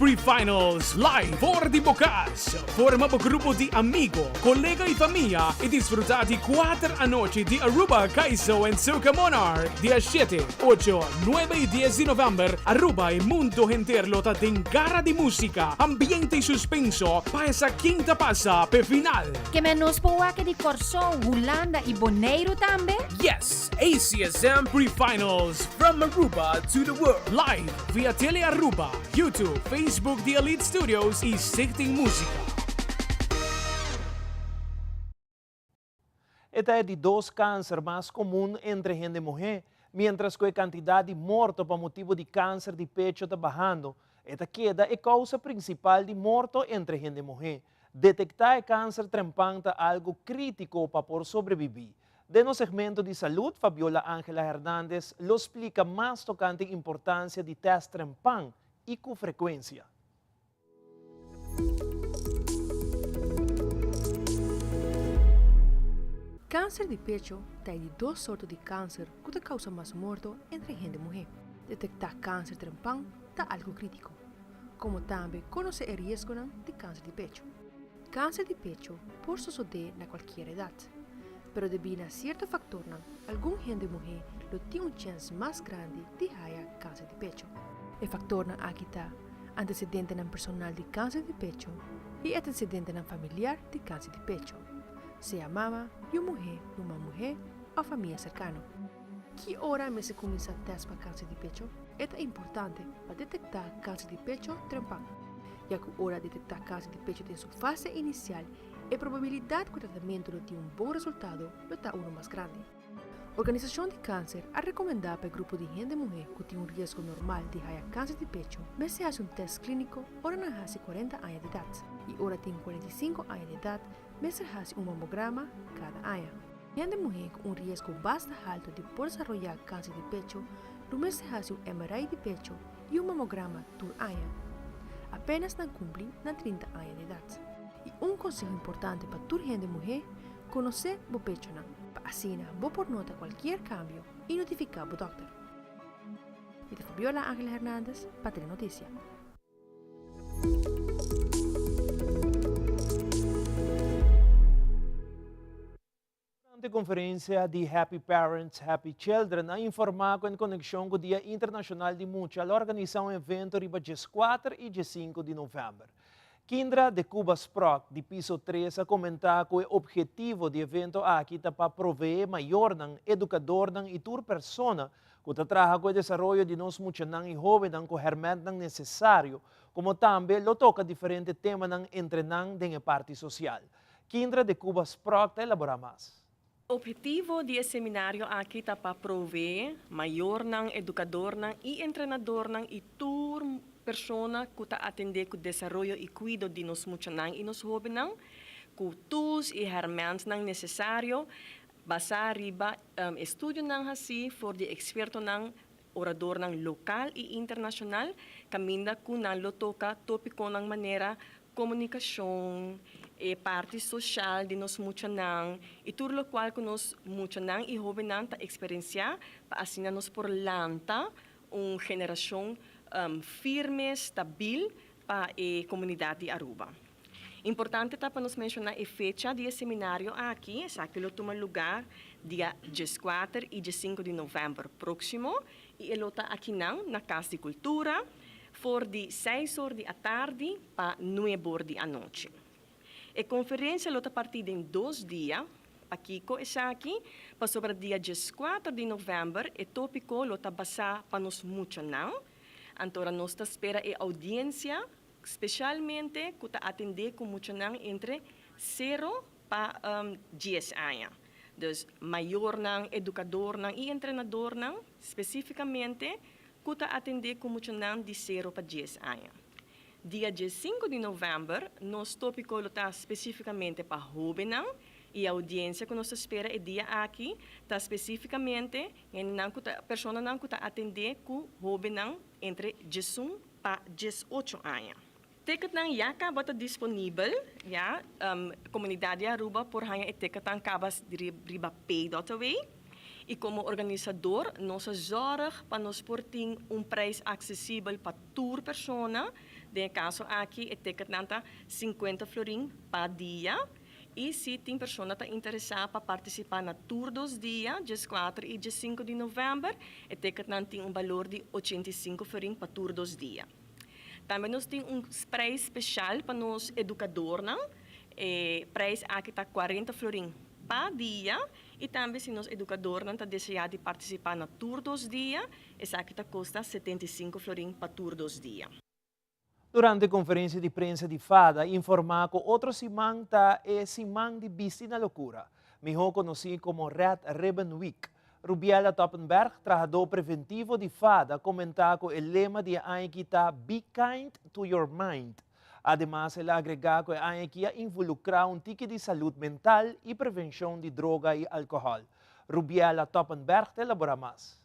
Pre-finals live for di Bocas. Forma un gruppo di amigo, collega e famiglia e disfruttati 4 anoche di Aruba, Kaiso e Soca Monarch. Dia 7, 8, 9 e 10 di novembre, Aruba e mundo entero ta den gara di musica, ambiente e suspenso pa essa quinta passa per final. Che menos poa che di Corso, Holanda e Bonaire tambe? Yes, ACSM Pre-finals from Aruba to the world. Live via Tele Aruba, YouTube, Facebook de Elite Studios e Stichting Música. Esta é de 2 cânceres mais comuns entre gente e mulher, mientras que a quantidade de mortos por motivo de câncer de pecho está bajando. Esta queda é a causa principal de mortos entre gente e mulher. Detectar o câncer trempante é algo crítico para poder sobreviver. De no segmento de saúde, Fabiola Ángela Hernández lo explica mais tocante a importância de teste trempante e com frequência. Câncer de pecho tem de 2 sortes de câncer que causa mais morte entre gente e mulher. Detectar câncer trempante é algo crítico, como também conhecer o risco de câncer de pecho. Câncer de pecho pode suceder na qualquer idade, mas devido a certos fatores, alguma gente e mulher tem uma chance mais grande de ter câncer de pecho. O factor aqui está antecedente na personal de câncer de pecho, e antecedente ng familiar de câncer de pecho, seja mama, uma mulher ou família cercana. Que hora me se começa a teste para câncer de pecho? É importante para detectar câncer de pecho trempang. Já que a hora de detectar câncer de pecho em sua fase inicial, a probabilidade que o tratamento tenha bom resultado está mais grande. A Organização de Câncer a recomendar para o grupo de gente mulher que tem risco normal de ter câncer de pecho, mas se faz teste clínico, ora não faz 40 anos de idade, e ora tem 45 anos de idade, mas se faz mamograma cada ano. Gente mulher com risco bastante alto de por desenvolver câncer de pecho, no mês se faz MRI de pecho e mamograma por ano. Apenas não cumpre na 30 anos de idade. E conselho importante para toda gente mulher, conhecer o pecho não. Assim, vou por nota qualquer cambio e notificar o doctor. Eu sou Fabiola Ángel Hernández, para ter notícia. Durante a conferência de Happy Parents, Happy Children, a informar em conexão com o Dia Internacional de Mucha, a organizar um evento riba dia 4 e dia 5 de novembro. Kindra de Cuba Sprock, de piso 3, a comentar que o objetivo do evento aqui é para prover maior educador e toda persona que trabalha com o desenvolvimento de nós muchanan e jovens com herramientas necessárias, como também lo toca diferentes temas entre a parte social. Kindra de Cuba Sprock elabora mais. O objetivo do seminário aqui é para prover maior educador e treinador e toda persona que está atender com o desenvolvimento e cuido de nós muchanan e nós jovens, com tools e ferramentas necessários, basar riba estudo assim, for de experto orador local e internacional, caminda com lo toca tópico maneira comunicação, e parte social de nós muchanan, e tudo o qual que nós muchanan e jovens ta experienciar, para assim nós por lanta uma geração firme, stabil para a comunidade de Aruba. Importante para nós mencionar a fecha do seminário aqui, que ele toma lugar dia 14 e dia 5 de novembro próximo, e ele está aqui na Casa de Cultura, for de 6 horas da tarde para 9 horas da noite. A conferência está partida em 2 dias, aqui aqui, para sobre dia 14 de novembro, e tópico está basado para nós muchanan. Então, nós espera a audiência, especialmente que está atender com muchanan entre 0 para 10 anos. Dus maior educador e treinador especificamente que está atender com muchanan de 0 para 10 anos. Dia 5 de novembro, nosso tópico está especificamente para jovens e a audiência que nós espera é dia aqui está especificamente em a pessoa que está atender com jovens entre 18 para 18 anos. Ticket nang ya acaba disponível, ya comunidade Aruba por hanya e ticket ang cabas riba pay.away. E como organizador, nós zorg para nós porting preço acessível para toda persona. De caso aqui, o ticket nanta 50 florin per dia. E se tem pessoa está interessada para participar na tour dos dias, dia 4 e dia 5 de novembro, o ticket tem valor de 85 florin para tour dos dias. Também nós temos preço especial para os educadores, o preço aqui está 40 florin per dia. E também, se os educadores não desejam participar na tour dos dias, essa aqui custa 75 florin para tour dos dias. Durante a conferência de prensa de FADA, informar que outro simang é simang de Bici na Loucura, melhor conhecido como Red Ribbon Week. Rubiela Toppenberg, trabajador preventivo de FADA, comentar que o lema de Aequita Be Kind to Your Mind. Además, ele agrega que a Aequia involucra tique de saúde mental e prevenção de droga e álcool. Rubiela Toppenberg elabora mais.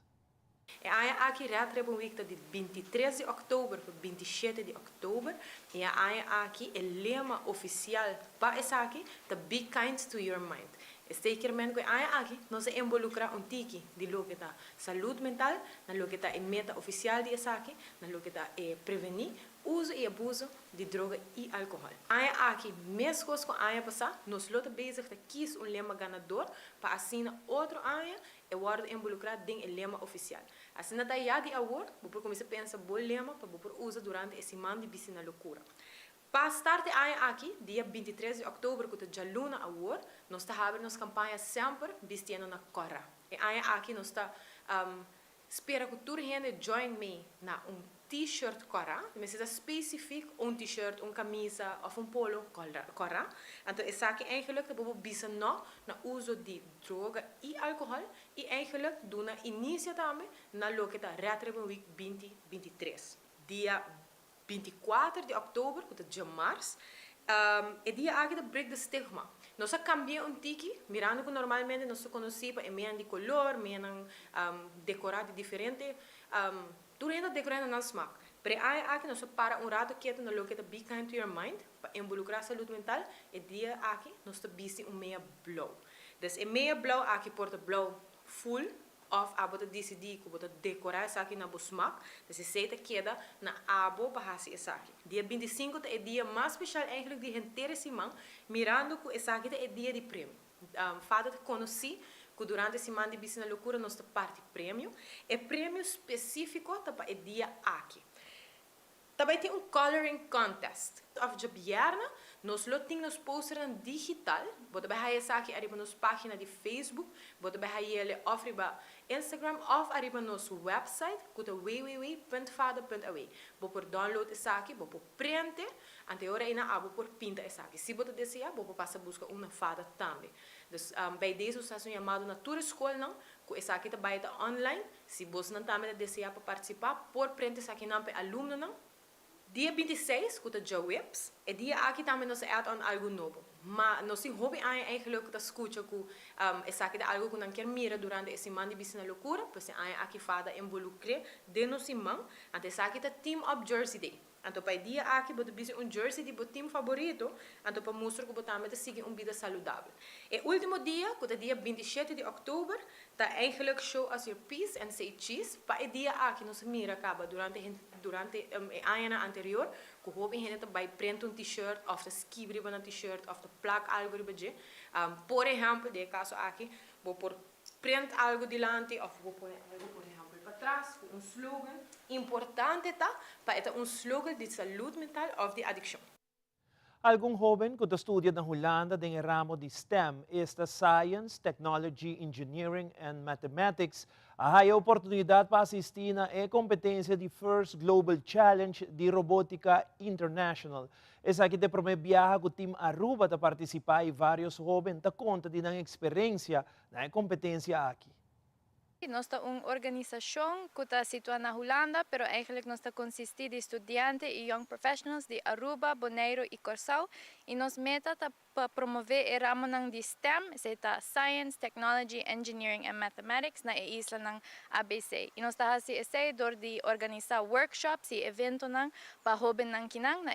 A aqui Red Ribbon Week de 23 de outubro para 27 de outubro. E a aqui é lema oficial para essa aqui, Be Kind to Your Mind. Zekermente que aqui nós involucra tique de lo que está saúde mental, na lo que está a meta oficial de essa aqui, na lo que está prevenir uso e abuso de droga e álcool. Aqui, mesmo coisa com a passar, nós estamos bezig de kies lema ganador para assim outro ano e worden involucrado em lema oficial. Assim na de award, vou começar a pensar bom lema para vou usar durante esse ano de Bici na Loucura. Para starte aqui, dia 23 de outubro, com o Jaluna Award, nós estamos havendo nossa campanha sempre vestindo na cora. E aqui nós estamos espero que toda gente join me na t-shirt cora, mas é específico t-shirt, camisa ou polo cora. Então essa aqui eigenlijk dat we bisa no na uso de droga e alcohol e eigenlijk doen início também na loqueta Retreben Week 2023. Dia 24 de outubro, que é dia março, é dia aqui de break the stigma. Nós cambiamos tiki, mirando que normalmente nós conhecemos é meio de color, meio decorado diferente, tudo ainda decorado não smaak. Pero aqui nós para rato quieto na loqueta Be Kind to Your Mind, para involucrar a saúde mental, é dia aqui nós visi meia blow. Dus é meia blow aqui porta blow full, of abo te decidir que bota decorar essa aqui na busmak, dus se queda na abo bahasi essa aqui. Dia 25 é dia mais especial eigenlijk de interessimang, mirando que essa aqui é dia de prêmio. Fada de conheci que durante esse semana de Bicina Loucura nós parte prêmio, é prêmio específico para é dia aqui. Também tem coloring contest. Of de bierna, nós temos posters digital. Você vai essa aqui arriba nos página de Facebook, você vai ele arriba Instagram of arriba nos website, que é www.fada.aw. Você por download essa aqui, você por print, anterior ainda abo por pinta essa aqui. Se você desejar, você passa buscar uma fada também. Então, bij deze está chamado na tua escola não, que essa aqui também está online. Se você não também desejar para participar, por print essa aqui não para aluno não. Dia 26, que é dia Whips, é dia aqui também nós add-on algo novo. Mas nós temos hobby eigenlijk que escuta que essa aqui é algo que não quer mirar durante esse semana de Bicina Loucura, porque aqui fada involucre de nosso irmão, então essa aqui é Team Up Jersey Day. Então para dia aqui você bisa jersey de seu time favorito, então para mostrar que você também seguir vida saudável. E último dia, que é dia 27 de outubro, está eigenlijk show as your peace and say cheese. Para dia aqui nós mira acaba durante a ano anterior, que houve gente também print t-shirt, of de skibriba na t-shirt, of de plak algo riba. Por exemplo, de caso aqui, vou por print algo delante, of vou por exemplo para trás, slogan. Importante tá para slogan de saúde mental ou de adicção. Algum jovem que estuda na Holanda em ramo de STEM, esta Science, Technology, Engineering and Mathematics, há a oportunidade para assistir na competência de First Global Challenge de Robótica International. Essa aqui te promete viajar com o time Aruba para participar e vários jovens te conta de uma experiência na competência aqui. Nós temos uma organização que está situada na Holanda, mas eigenlijk nós consiste de estudantes e young professionals de Aruba, Bonaire e Curaçao. E nossa meta é para promover o ramo de STEM, seja Science, Technology, Engineering and Mathematics, na isla ng ABC. E nós estamos fazendo de organizar workshops e eventos para jovens na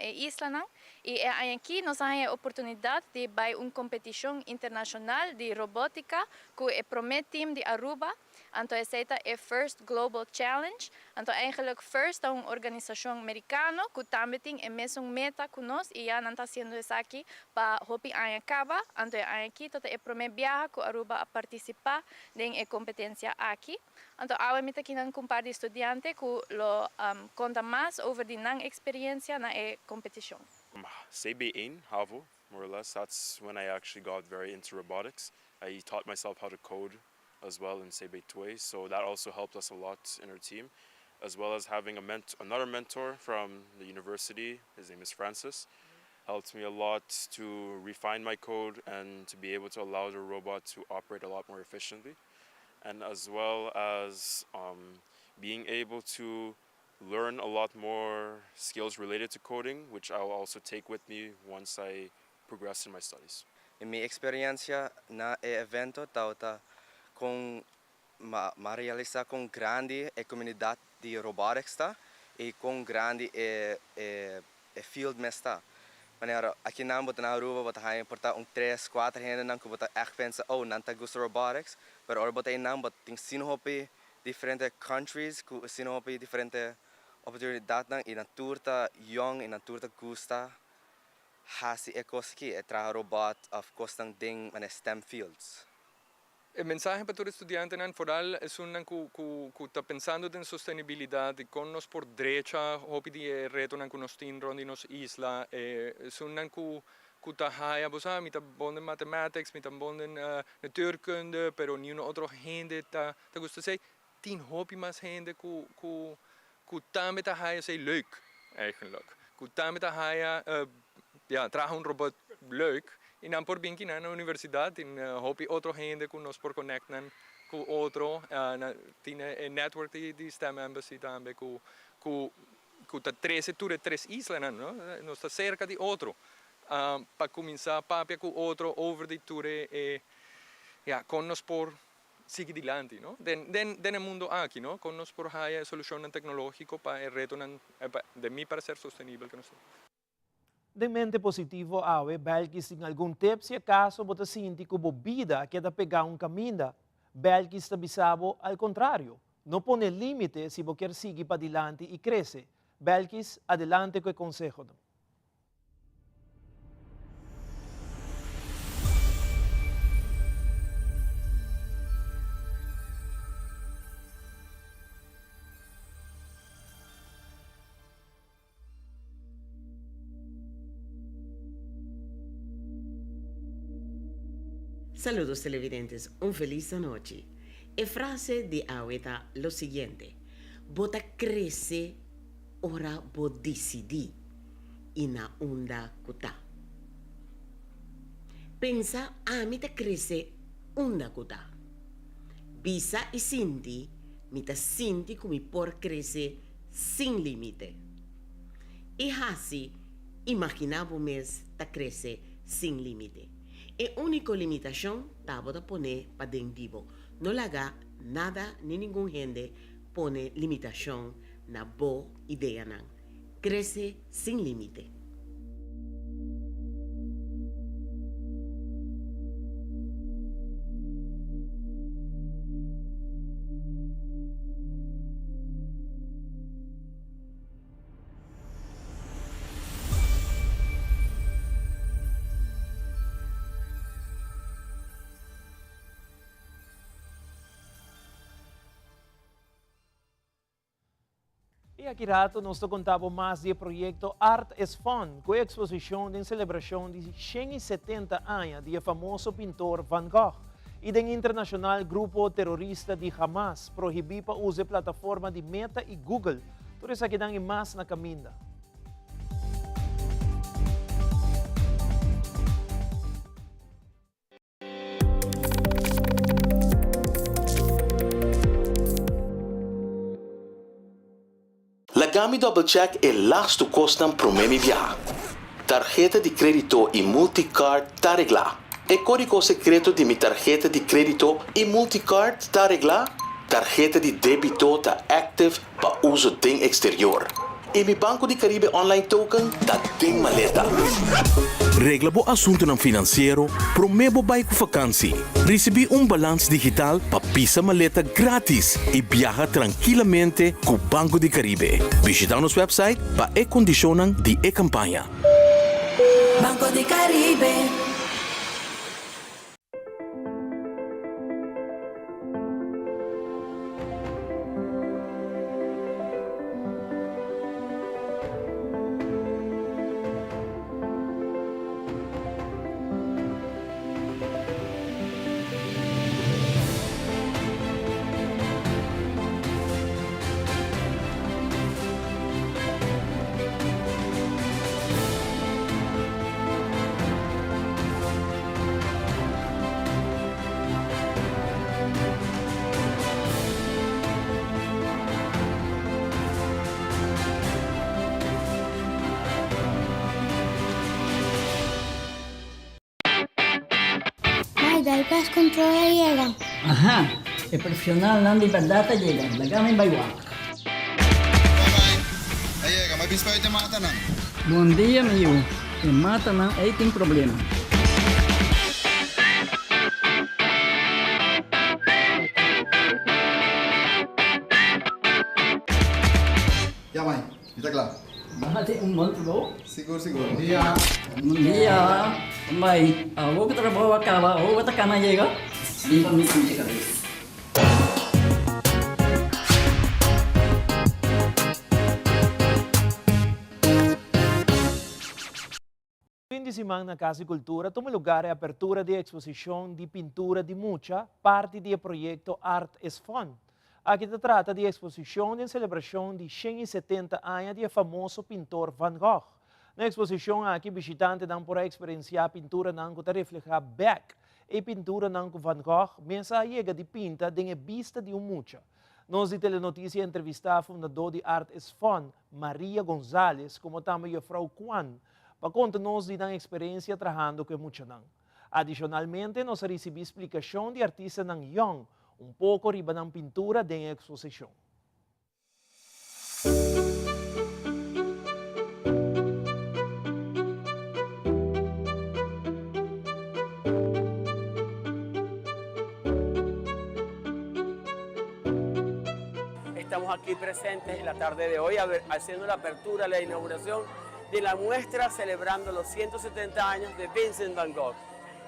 isla. E aqui nós temos a oportunidade de ir a uma competição internacional de robótica que é para o time de Aruba. Então, essa é a First Global Challenge. Então, eigenlijk First é uma organização americana que também tem a mesma meta que nós e já não está sendo isso aqui para hopi acaba. Então, aqui é para mim viajar com Aruba a participar em competência aqui. Então, eu me aqui com um par de estudantes que conta mais sobre a experiência na competição. CB1, HAVO, more or less. That's when I actually got very into robotics. I taught myself how to code as well in CB2, so that also helped us a lot in our team, as well as having another mentor from the university. His name is Francis. Helped me a lot to refine my code and to be able to allow the robot to operate a lot more efficiently, and as well as being able to learn a lot more skills related to coding, which I'll also take with me once I progress in my studies. In minha experiência na evento tauta com realizar com grande a comunidade de robotics tá e com grande field mesta. Maneira aqui na Aruba bota há importar 3, 4 gente não que bota echt pensa oh não tá gosta robotics, mas ora bota não bota tem sinohopi diferentes countries com sinohopi diferentes oportunidades não e na turta young e na turta gusta hasi coisa que é tra robot of costan ding man STEM fields. El mensaje para todo estudiante en foral es un que está pensando en sostenibilidad y con nos por derecha, hopi reto que nos tienen en nos isla, es un que está haya, mi está bon en mathematics, mi está bon en natuurkunde, pero ni una otra gente está gusta say, tien hopi más gente que también está haya say leuk eigenlijk, que también está haya, ja, traga un robot leuk. En dan por bien que na universidad, en hopi otra gente que nos por conectan con otro, tiene el network de STEM Embassy también que está 3 islas, ¿no? No está cerca de otro. Para comenzar papia con otro over de ture, ja, con nos por seguir adelante, ¿no? Den el mundo aquí, ¿no? Con nos por haya solución tecnológico para el reto de mi parecer sostenible que nos. De mente positivo, awe, belkis em algum tempo, se acaso, você sente que a vida quer pegar caminho, belkis está bisabo ao contrário. Não põe limite se você quer seguir para adelante e crescer. Belkis, adelante com o consejo. Saludos televidentes, un feliz noche. La frase de Aweta lo siguiente: Bota crece, ora bo decidi, ina onda kuta. Pensa, mita crece, onda kuta. Bisa y sinti, mita sinti como por crece sin límite. Y así, imaginamos ta crece sin límite. La única limitación estaba de poner para dentro. No le haga nada ni ningún gente pone limitación na bo idea nan. Crece sin límite. E aqui rato nós contamos mais do projeto Art is Fun, com a exposição de celebração de 170 anos do famoso pintor Van Gogh e do internacional grupo terrorista de Hamas proibir para usar plataforma de Meta e Google. Por isso aqui dão mais na caminha. Lagami Double Check é lasto costam promemi via. Tarjeta de crédito e multicard tá regla. E código secreto de mi tarjeta de crédito e multicard tá regla. Tarjeta de débito tá active para uso em exterior. E mi Banco de Caribe Online Token tá tem maleta. Regla bo assunto ng financeiro, promebo bay ko vakansie. Recebi balance digital pa pisa maleta gratis e viaja tranquilamente com Banco de Caribe. Visita nosso website pa e-condicionan di e-campanya. Banco de Caribe. Dal pest control llega. Ajá, el profesional nan liberdade llega. Lagami baywak. Llega, mas bispo te mata nan. Bom dia, meu. Te mata nan, aí tem problema. Ya, mãe, está claro. Bahati bom. Seguro. Bom dia. Bom dia. Mãe, vou que trabalho acaba, vou que tá cana chega. Viva mi música, ¿ves? Fim de semana na Casa e Cultura toma lugar a abertura de exposição de pintura de Mucha, parte do projeto Art is Fun. Aqui se trata de exposição em celebração de 170 anos do famoso pintor Van Gogh. Na exposição aqui, visitante não poderá experienciar a pintura não que refleja Beck e pintura não que Van Gogh, mensa chega de pinta de vista de Mucha. Nós de Telenotícia entrevistar a fundador de Art is Fun, Maria Gonzalez, como também a Frau Kwan, para contar-nos de uma experiência trabalhando com Mucha. Adicionalmente, nós recebemos explicação de artista Nang Young, pouco riba ng pintura da exposição. Estamos aquí presentes en la tarde de hoy haciendo la apertura, la inauguración de la muestra celebrando los 170 años de Vincent Van Gogh,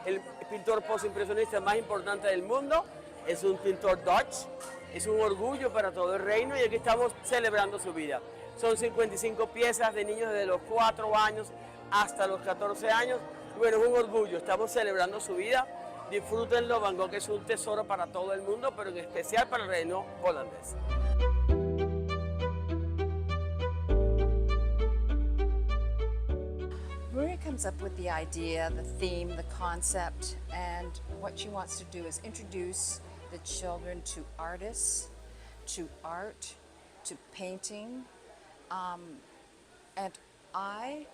el pintor postimpresionista más importante del mundo. Es un pintor Dutch, es un orgullo para todo el reino y aquí estamos celebrando su vida. Son 55 piezas de niños desde los 4 años hasta los 14 años. Bueno, es un orgullo, estamos celebrando su vida. Disfrútenlo, Van Gogh es un tesoro para todo el mundo, pero en especial para el reino holandés. Maria comes up with the idea, the theme, the concept, and what she wants to do is introduce the children to artists, to art, to painting, and I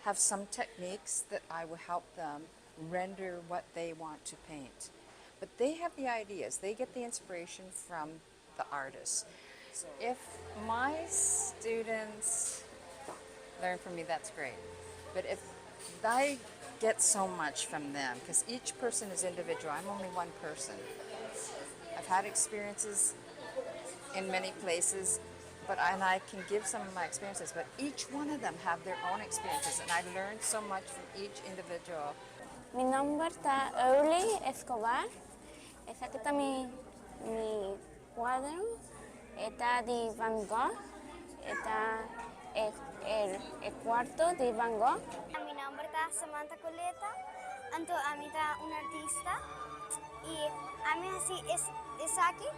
have some techniques that I will help them render what they want to paint. But they have the ideas, they get the inspiration from the artists. So if my students learn from me, that's great. But if I get so much from them, because each person is individual, I'm only one person. I've had experiences in many places, and I can give some of my experiences, but each one of them have their own experiences, and I learned so much from each individual. Mi nombre está Early Escobar. Aquí está mi cuadro. Está de Van Gogh. Está el cuarto de Van Gogh. Mi nombre está Samantha Coleta. Entonces, a mí está un artista. Y a mí así es aquí,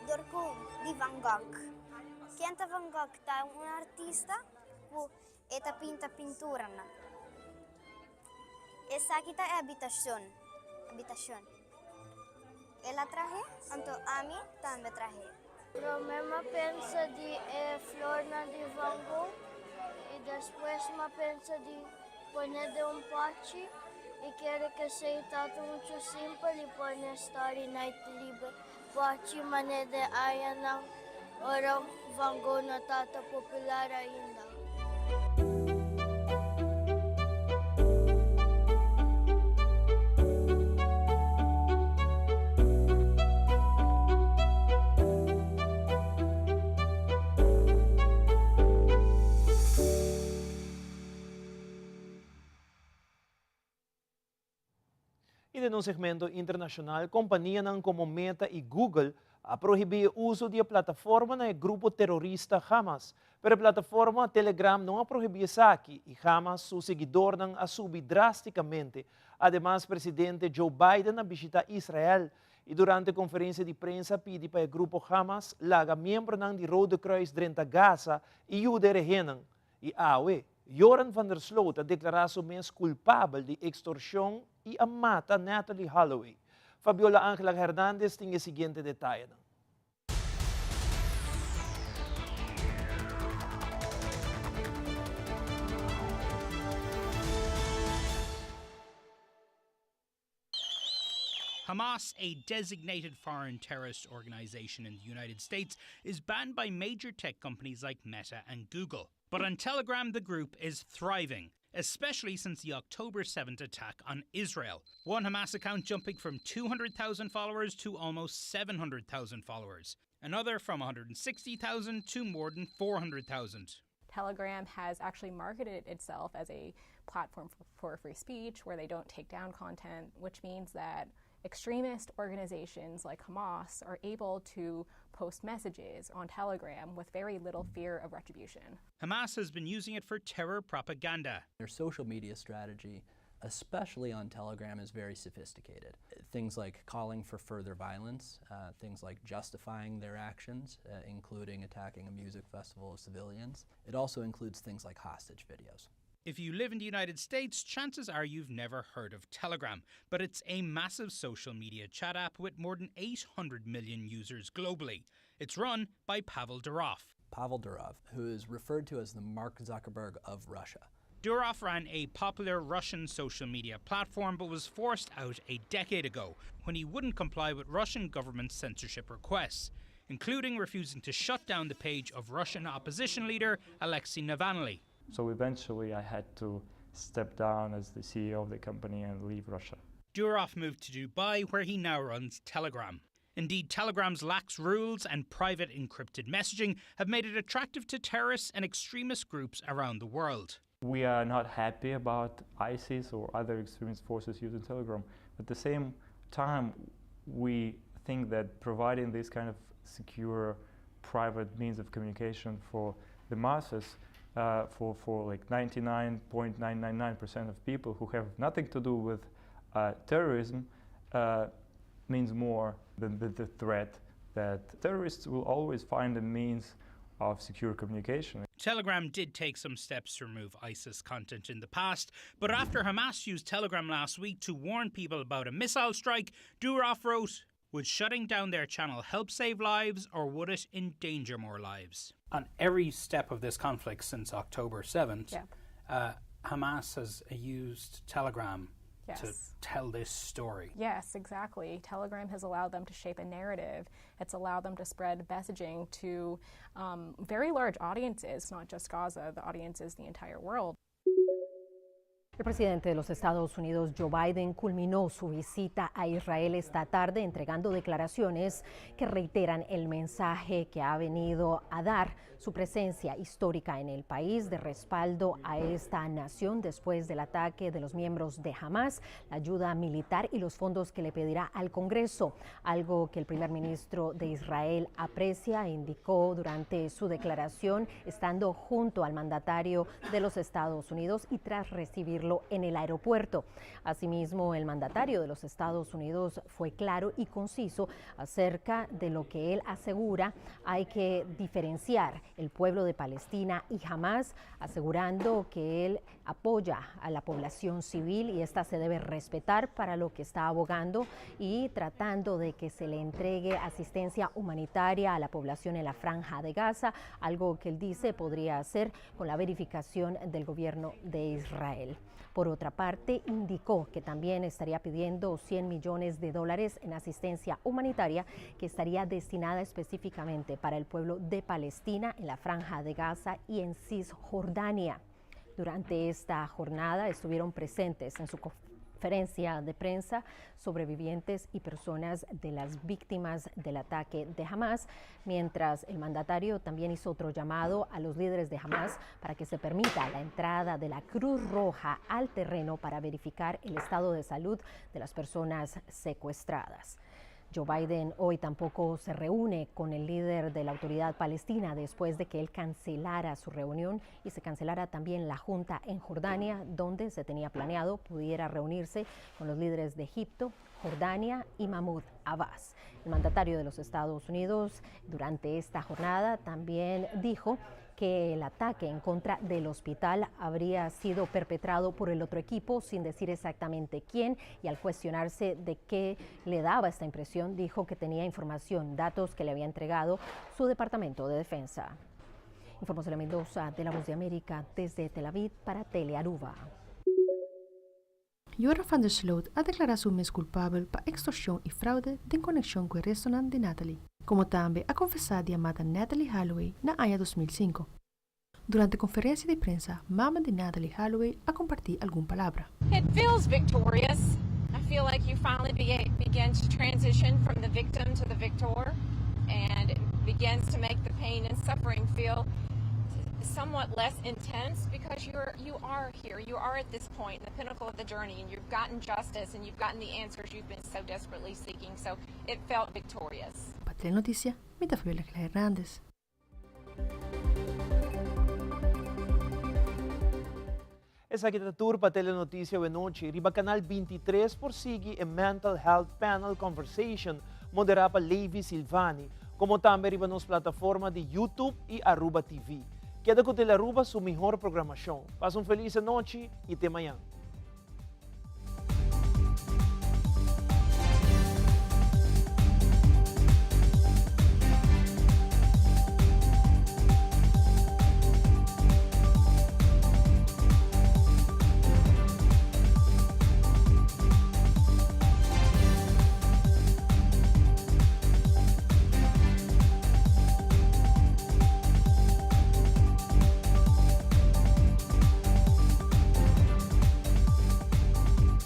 Dorco de Van Gogh. Quem está Van Gogh está un artista que está pinta pintura. Esa aquí está habitación. Ela traje, entonces a mí también traje. Pero me pensa de flor de Van Gogh y después me pensa de poner de un pote e quero que seja tanto muito simples e poner Starry Night Libre pote maneira de aí não ora Van Gogh não está tão popular ainda. E no segmento internacional, companhia como Meta e Google a proibir o uso de plataforma no grupo terrorista Hamas. Pero a plataforma Telegram não a proibir aqui e Hamas, seu seguidor, não a subir drasticamente. Además, o presidente Joe Biden a visitar Israel e durante a conferência de prensa pede para o grupo Hamas laga membro de Rode Kruis dentro Gaza e ajuda a região. E Joran van der Sloot a declarar-se o mês culpável de extorsão e a mata Natalie Holloway. Fabiola Ángela Hernández tem o seguinte detalhe. Hamas, a designated foreign terrorist organization in the United States, is banned by major tech companies like Meta and Google. But on Telegram, the group is thriving, especially since the October 7th attack on Israel. One Hamas account jumping from 200,000 followers to almost 700,000 followers. Another from 160,000 to more than 400,000. Telegram has actually marketed itself as a platform for free speech where they don't take down content, which means that extremist organizations like Hamas are able to post messages on Telegram with very little fear of retribution. Hamas has been using it for terror propaganda. Their social media strategy, especially on Telegram, is very sophisticated. Things like calling for further violence, things like justifying their actions, including attacking a music festival of civilians. It also includes things like hostage videos. If you live in the United States, chances are you've never heard of Telegram, but it's a massive social media chat app with more than 800 million users globally. It's run by Pavel Durov. Pavel Durov, who is referred to as the Mark Zuckerberg of Russia. Durov ran a popular Russian social media platform but was forced out a decade ago when he wouldn't comply with Russian government censorship requests, including refusing to shut down the page of Russian opposition leader Alexei Navalny. So eventually I had to step down as the CEO of the company and leave Russia. Durov moved to Dubai, where he now runs Telegram. Indeed, Telegram's lax rules and private encrypted messaging have made it attractive to terrorists and extremist groups around the world. We are not happy about ISIS or other extremist forces using Telegram. At the same time, we think that providing this kind of secure private means of communication for the masses, for like 99.999% of people who have nothing to do with terrorism, means more than the threat that terrorists will always find a means of secure communication. Telegram did take some steps to remove ISIS content in the past, but after Hamas used Telegram last week to warn people about a missile strike, Durov wrote, "Would shutting down their channel help save lives, or would it endanger more lives?" On every step of this conflict since October 7th, Hamas has used Telegram to tell this story. Yes, exactly. Telegram has allowed them to shape a narrative. It's allowed them to spread messaging to very large audiences, not just Gaza, the audience is the entire world. El presidente de los Estados Unidos, Joe Biden, culminó su visita a Israel esta tarde entregando declaraciones que reiteran el mensaje que ha venido a dar su presencia histórica en el país de respaldo a esta nación después del ataque de los miembros de Hamas, la ayuda militar y los fondos que le pedirá al Congreso, algo que el primer ministro de Israel aprecia e indicó durante su declaración estando junto al mandatario de los Estados Unidos y tras recibirlo en el aeropuerto. Asimismo, el mandatario de los Estados Unidos fue claro y conciso acerca de lo que él asegura hay que diferenciar el pueblo de Palestina y Hamas, asegurando que él apoya a la población civil y esta se debe respetar, para lo que está abogando y tratando de que se le entregue asistencia humanitaria a la población en la Franja de Gaza, algo que él dice podría hacer con la verificación del gobierno de Israel. Por otra parte, indicó que también estaría pidiendo $100 millones en asistencia humanitaria que estaría destinada específicamente para el pueblo de Palestina en la Franja de Gaza y en Cisjordania. Durante esta jornada estuvieron presentes en su conferencia de prensa sobrevivientes y personas de las víctimas del ataque de Hamas, mientras el mandatario también hizo otro llamado a los líderes de Hamas para que se permita la entrada de la Cruz Roja al terreno para verificar el estado de salud de las personas secuestradas. Joe Biden hoy tampoco se reúne con el líder de la Autoridad Palestina después de que él cancelara su reunión y se cancelara también la junta en Jordania, donde se tenía planeado pudiera reunirse con los líderes de Egipto, Jordania y Mahmoud Abbas. El mandatario de los Estados Unidos durante esta jornada también dijo que el ataque en contra del hospital habría sido perpetrado por el otro equipo, sin decir exactamente quién, y al cuestionarse de qué le daba esta impresión, dijo que tenía información, datos que le había entregado su Departamento de Defensa. Informó Celia Mendoza de La Voz de América desde Tel Aviv para Telearuba. Joran van der Sloot ha declarado su mes culpable por extorsión y fraude en conexión con el restaurante de Natalie, como también ha confesado llamada Natalie Holloway en el año 2005. Durante conferencia de prensa, mamá de Natalie Holloway ha compartido alguna palabra. It feels victorious. I feel like you finally begin to transition from the victim to the victor, and it begins to make the pain and suffering feel somewhat less intense because you are here. You are at this point, the pinnacle of the journey, and you've gotten justice and you've gotten the answers you've been so desperately seeking. So it felt victorious. Para Telenoticia, Mita Fabiola Hernández. Essa aqui é tour para Telenotícia de noite. Riba Canal 23 porsigi a Mental Health Panel Conversation moderada por Levi Silvani, como também riba nos plataforma de YouTube e Aruba TV. Queda com Telearuba sua melhor programação. Passa feliz noite e até amanhã.